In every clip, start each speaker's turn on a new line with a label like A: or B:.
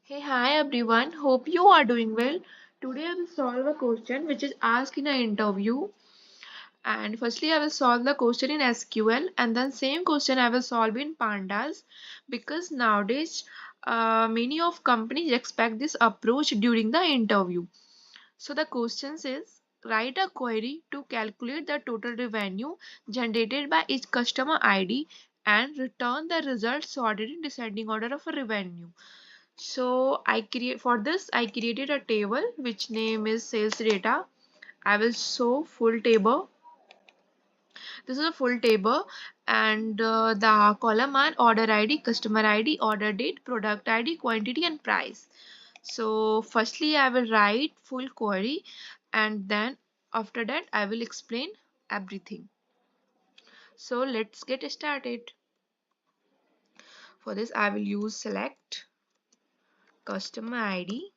A: Hey, hi everyone. Hope you are doing well. Today I will solve a question which is asked in an interview. And firstly, I will solve the question in SQL, and then same question I will solve in Pandas because nowadays many of companies expect this approach during the interview. So the question says write a query to calculate the total revenue generated by each customer ID and return the result sorted in descending order of a revenue. So I created a table which name is sales data. I will show full table. This is a full table, and the column are order ID, customer ID, order date, product ID, quantity and price. So firstly I will write full query, and then after that I will explain everything. So let's get started. For this I will use select customer ID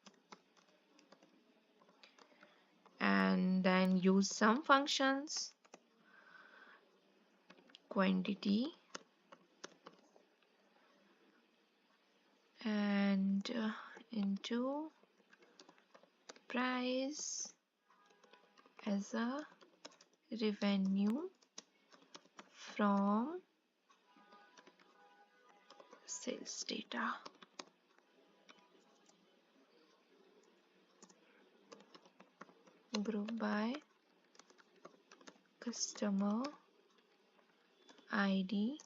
A: and then use some functions, quantity, and into price as a revenue from sales data. Group by customer ID,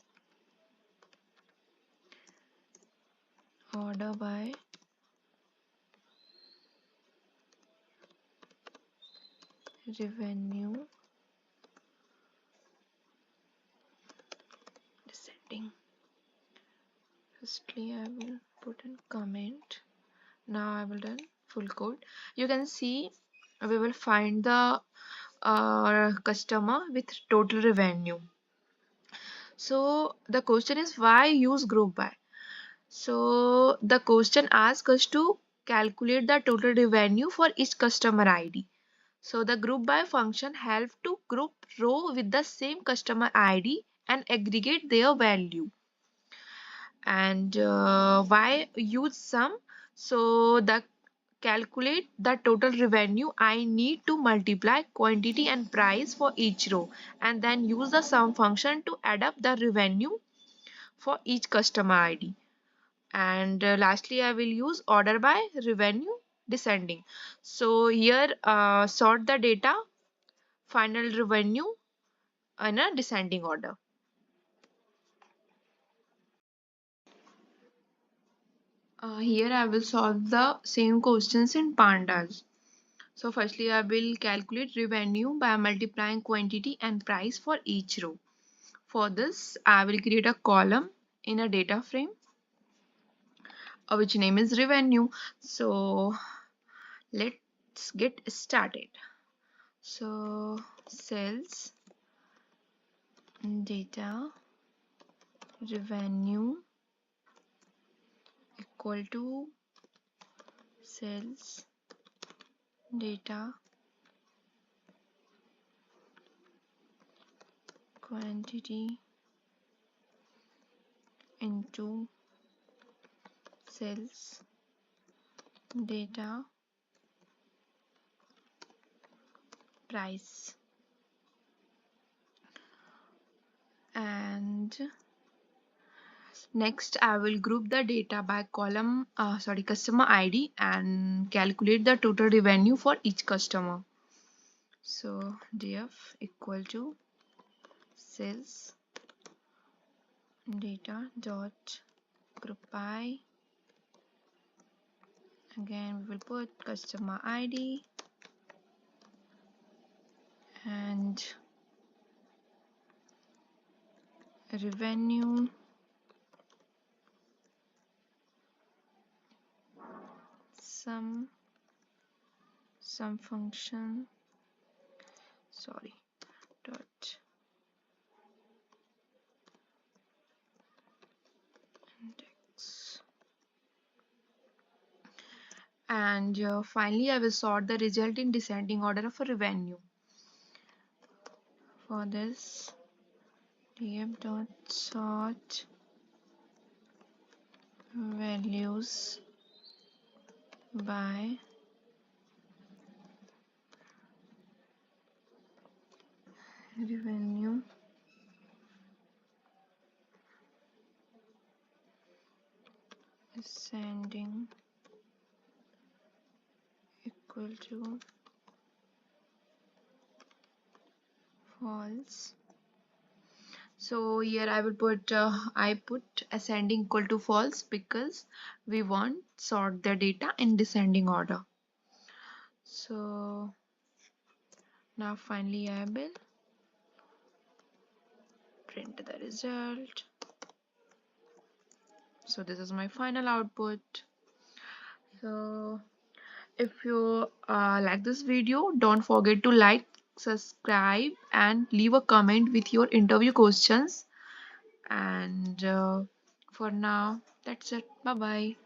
A: order by revenue descending. Firstly I will put in comment. Now I will run full code. You can see we will find the customer with total revenue. So the question is why use group by? So the question asks us to calculate the total revenue for each customer ID. So the group by function helps to group row with the same customer ID and aggregate their value. And why use sum? So the calculate the total revenue, I need to multiply quantity and price for each row and then use the sum function to add up the revenue for each customer ID. And lastly I will use order by revenue descending. So here sort the data final revenue in a descending order. Here I will solve the same questions in pandas. So firstly I will calculate revenue by multiplying quantity and price for each row. For this I will create a column in a data frame which name is revenue. So let's get started. So sales data revenue equal to sales data quantity into sales data price. And next I will group the data by column customer ID and calculate the total revenue for each customer. So df equal to sales data dot group by, again we will put customer ID and revenue some function dot index. And finally I will sort the result in descending order of a revenue. For this df dot sort values by revenue ascending equal to false. So here I will put I put ascending equal to false because we want sort the data in descending order. So now finally I will print the result. So this is my final output. So if you like this video, don't forget to like, subscribe and leave a comment with your interview questions. And for now, that's it. Bye bye.